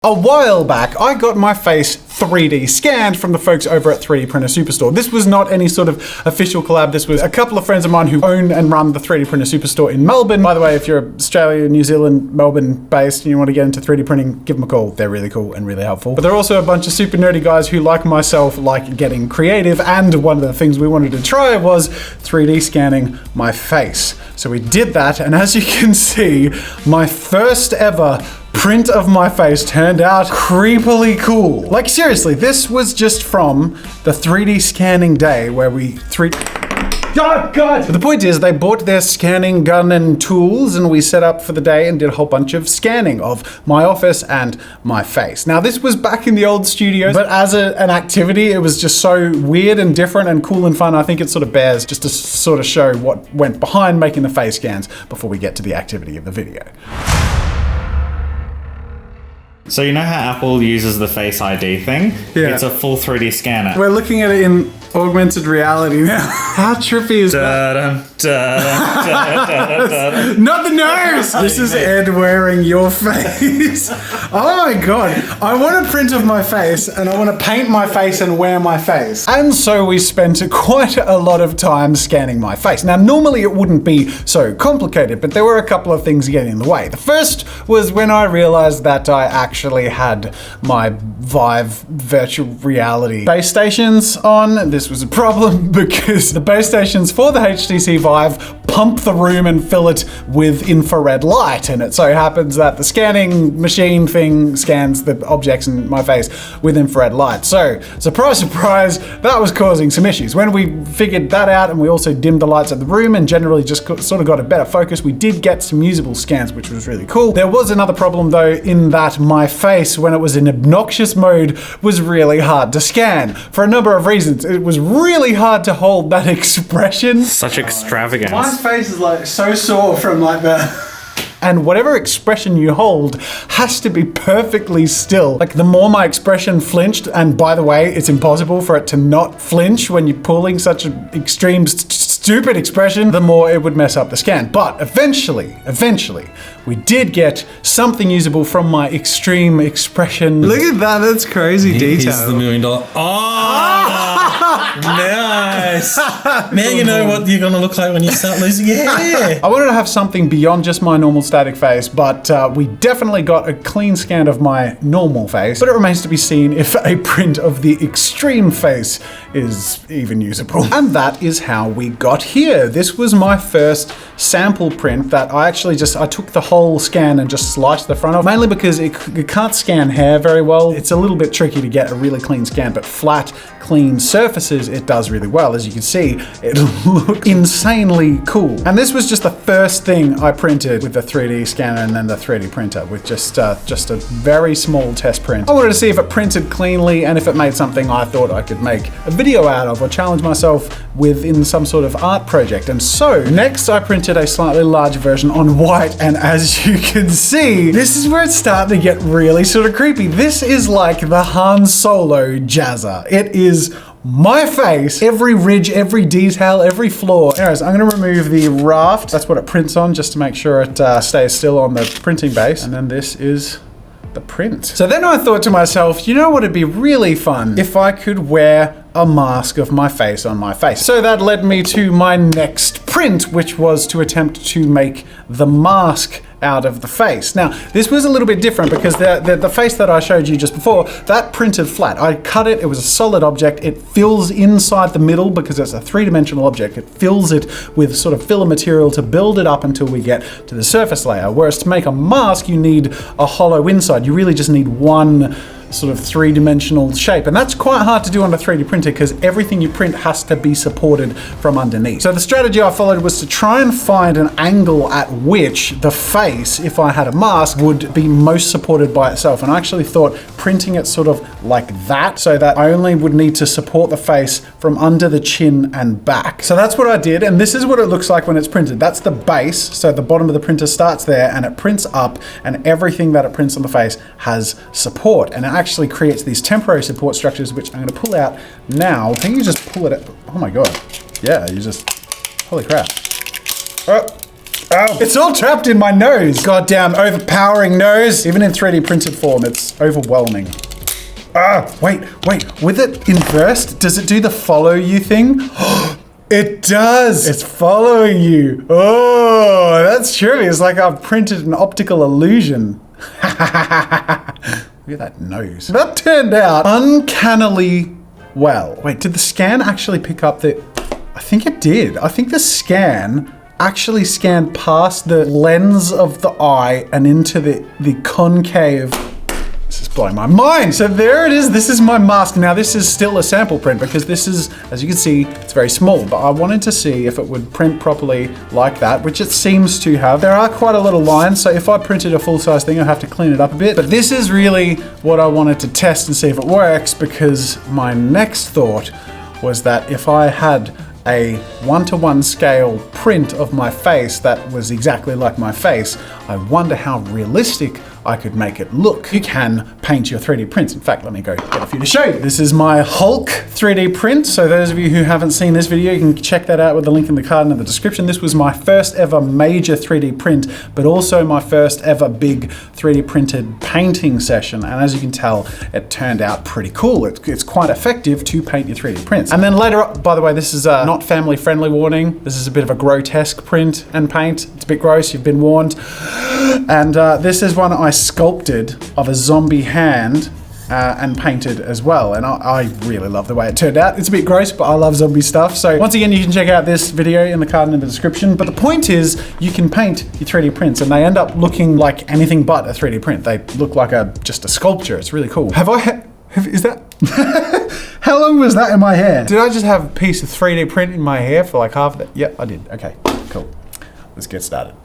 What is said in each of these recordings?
A while back, I got my face 3D scanned from the folks over at 3D Printer Superstore. This was not any sort of official collab. This was a couple of friends of mine who own and run the 3D Printer Superstore in Melbourne. By the way, if you're Australia, New Zealand, Melbourne based and you want to get into 3D printing, give them a call. They're really cool and really helpful. But they're also a bunch of super nerdy guys who, like myself, like getting creative. And one of the things we wanted to try was 3D scanning my face. So we did that. And as you can see, my first ever print of my face turned out creepily cool. Like seriously, this was just from the 3D scanning day where we Oh God! But the point is, they bought their scanning gun and tools and we set up for the day and did a whole bunch of scanning of my office and my face. Now this was back in the old studios, but as an activity, it was just so weird and different and cool and fun. I think it sort of bears just to sort of show what went behind making the face scans before we get to the activity of the video. So you know how Apple uses the Face ID thing? Yeah. It's a full 3D scanner. We're looking at it in augmented reality now. How trippy is that? Not the nose! This is Ed wearing your face. Oh my God. I want a print of my face and I want to paint my face and wear my face. And so we spent quite a lot of time scanning my face. Now normally it wouldn't be so complicated, but there were a couple of things getting in the way. The first was when I realized that I actually had my Vive virtual reality base stations on. This was a problem because the base stations for the HTC Vive pump the room and fill it with infrared light, and it so happens that the scanning machine thing scans the objects in my face with infrared light. So, surprise, surprise, that was causing some issues. When we figured that out and we also dimmed the lights of the room and generally just sort of got a better focus, we did get some usable scans, which was really cool. There was another problem though, in that my face, when it was in obnoxious mode, was really hard to scan. For a number of reasons. It was really hard to hold that expression. Such extravagance. My face is like so sore from like the... And whatever expression you hold has to be perfectly still. Like the more my expression flinched, and by the way, it's impossible for it to not flinch when you're pulling such an extreme stupid expression, the more it would mess up the scan. But eventually, we did get something usable from my extreme expression. Look at that, that's crazy detail. Here's the $1 million. Oh, nice. Now you know what you're gonna look like when you start losing your hair. I wanted to have something beyond just my normal static face, but we definitely got a clean scan of my normal face, but it remains to be seen if a print of the extreme face is even usable. And that is how we got here. This was my first sample print that I actually I took the whole scan and just sliced the front off, mainly because it can't scan hair very well. It's a little bit tricky to get a really clean scan, but flat, clean surfaces, it does really well. As you can see, it looks insanely cool. And this was just the first thing I printed with the 3D scanner and then the 3D printer with just a very small test print. I wanted to see if it printed cleanly and if it made something I thought I could make a video out of or challenge myself with in some sort of art project. And so next I printed a slightly larger version on white, and as you can see, this is where it's starting to get really sort of creepy. This is like the Han Solo Jazza. It is my face, every ridge, every detail, every flaw. Anyways, I'm gonna remove the raft. That's what it prints on, just to make sure it stays still on the printing base. And then this is the print. So then I thought to myself, you know what would be really fun? If I could wear a mask of my face on my face. So that led me to my next print, which was to attempt to make the mask out of the face. Now, this was a little bit different because the face that I showed you just before, that printed flat. I cut it, it was a solid object. It fills inside the middle because it's a three-dimensional object. It fills it with sort of filler material to build it up until we get to the surface layer. Whereas to make a mask, you need a hollow inside. You really just need one sort of three-dimensional shape. And that's quite hard to do on a 3D printer because everything you print has to be supported from underneath. So the strategy I followed was to try and find an angle at which the face, if I had a mask, would be most supported by itself. And I actually thought printing it sort of like that, so that I only would need to support the face from under the chin and back. So that's what I did, and this is what it looks like when it's printed. That's the base, so the bottom of the printer starts there and it prints up, and everything that it prints on the face has support. And it actually creates these temporary support structures, which I'm gonna pull out now. I think you just pull it out. Oh my God. Yeah, you just, holy crap. Oh, Oh, it's all trapped in my nose. Goddamn overpowering nose. Even in 3D printed form, it's overwhelming. Ah, wait. With it inversed, does it do the follow you thing? It does. It's following you. Oh, that's true. It's like I've printed an optical illusion. Look at that nose. That turned out uncannily well. Wait, did the scan actually pick up the... I think it did. I think the scan actually scanned past the lens of the eye and into the concave. This is blowing my mind. So there it is. This is my mask. Now this is still a sample print because this is, as you can see, it's very small, but I wanted to see if it would print properly like that, which it seems to have. There are quite a little lines, so if I printed a full-size thing, I'd have to clean it up a bit. But this is really what I wanted to test and see if it works, because my next thought was that if I had a 1-to-1 scale print of my face that was exactly like my face, I wonder how realistic I could make it look. You can paint your 3D prints. In fact, let me go get a few to show you. This is my Hulk 3D print. So those of you who haven't seen this video, you can check that out with the link in the card and in the description. This was my first ever major 3D print, but also my first ever big 3D printed painting session. And as you can tell, it turned out pretty cool. It's quite effective to paint your 3D prints. And then later on, by the way, this is a not family friendly warning. This is a bit of a grotesque print and paint. It's a bit gross, you've been warned. And this is one I sculpted of a zombie hand and painted as well. And I really love the way it turned out. It's a bit gross, but I love zombie stuff. So once again, you can check out this video in the card and in the description. But the point is, you can paint your 3D prints and they end up looking like anything but a 3D print. They look like just a sculpture. It's really cool. Is that? How long was that in my hair? Did I just have a piece of 3D print in my hair for like half of that? Yep, I did. Okay, cool. Let's get started.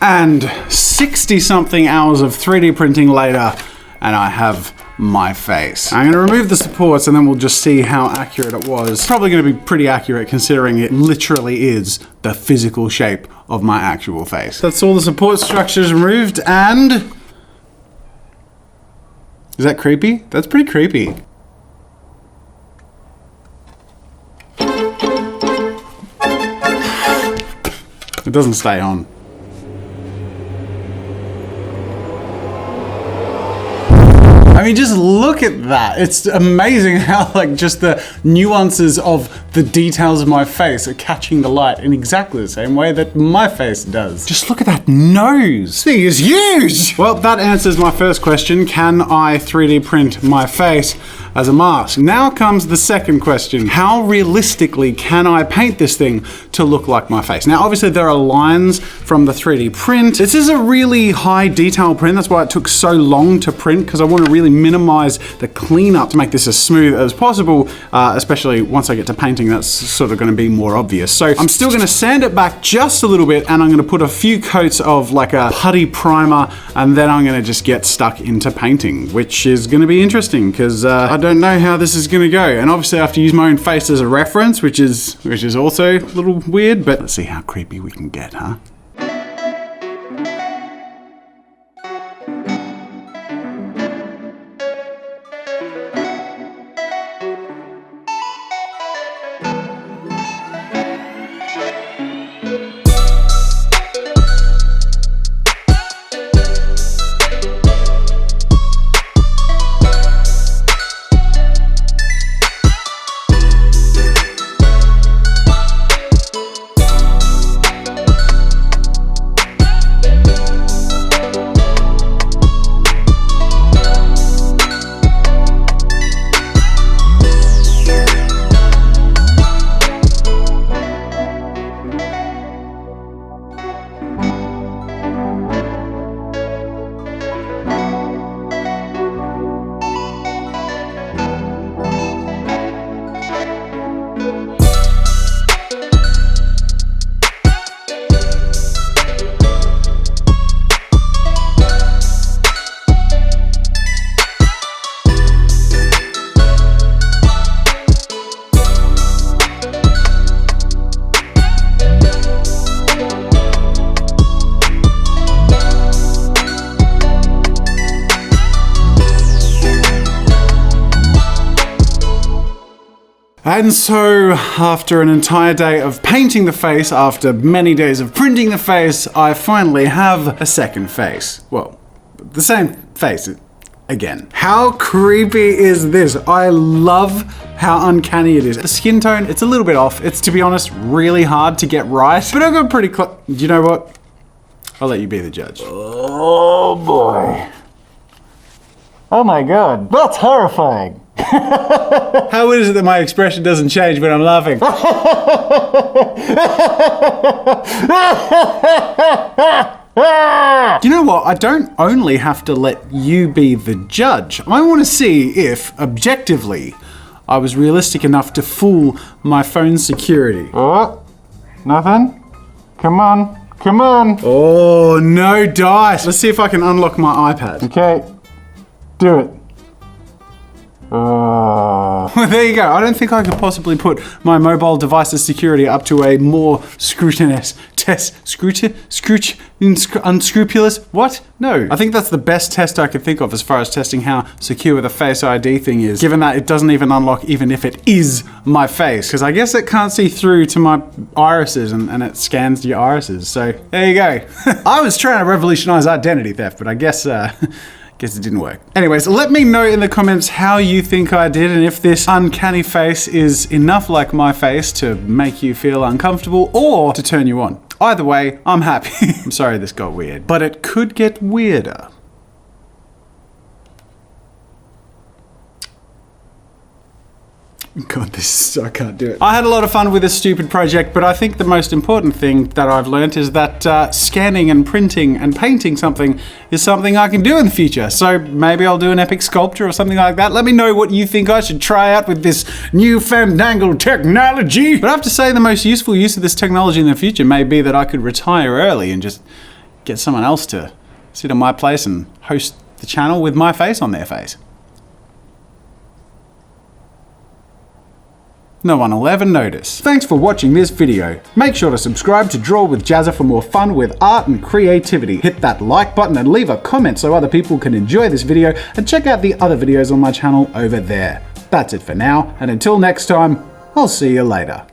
And 60-something hours of 3D printing later, and I have my face. I'm gonna remove the supports and then we'll just see how accurate it was. Probably gonna be pretty accurate considering it literally is the physical shape of my actual face. That's all the support structures removed, and... Is that creepy? That's pretty creepy. It doesn't stay on. I mean, just look at that. It's amazing how, like, just the nuances of the details of my face are catching the light in exactly the same way that my face does. Just look at that nose. This thing is huge. Well, that answers my first question. Can I 3D print my face as a mask? Now comes the second question. How realistically can I paint this thing to look like my face? Now, obviously there are lines from the 3D print. This is a really high detail print. That's why it took so long to print, because I want to really minimize the cleanup to make this as smooth as possible, especially once I get to painting, that's sort of going to be more obvious. So I'm still going to sand it back just a little bit, and I'm going to put a few coats of like a putty primer, and then I'm going to just get stuck into painting, which is going to be interesting because I don't know how this is going to go. And obviously I have to use my own face as a reference, which is also a little weird, but let's see how creepy we can get, huh? And so, after an entire day of painting the face, after many days of printing the face, I finally have a second face. Well, the same face again. How creepy is this? I love how uncanny it is. The skin tone, it's a little bit off. It's, to be honest, really hard to get right, but I got pretty close. You know what? I'll let you be the judge. Oh boy. Oh my god, that's horrifying. How is it that my expression doesn't change when I'm laughing? You know what? I don't only have to let you be the judge. I want to see if, objectively, I was realistic enough to fool my phone's security. Oh, nothing? Come on, come on. Oh, no dice. Let's see if I can unlock my iPad. Okay, do it. Well, there you go. I don't think I could possibly put my mobile device's security up to a more scrutinous test. Unscrupulous? What? No. I think that's the best test I could think of as far as testing how secure the Face ID thing is, given that it doesn't even unlock even if it is my face, because I guess it can't see through to my irises and it scans your irises. So there you go. I was trying to revolutionize identity theft, but I guess guess it didn't work. Anyways, let me know in the comments how you think I did and if this uncanny face is enough like my face to make you feel uncomfortable or to turn you on. Either way, I'm happy. I'm sorry this got weird, but it could get weirder. God, I can't do it. I had a lot of fun with this stupid project, but I think the most important thing that I've learned is that scanning and printing and painting something is something I can do in the future. So maybe I'll do an epic sculpture or something like that. Let me know what you think I should try out with this new fandangled technology. But I have to say the most useful use of this technology in the future may be that I could retire early and just get someone else to sit in my place and host the channel with my face on their face. No one will ever notice. Thanks for watching this video. Make sure to subscribe to Draw with Jazza for more fun with art and creativity. Hit that like button and leave a comment so other people can enjoy this video, and check out the other videos on my channel over there. That's it for now, and until next time, I'll see you later.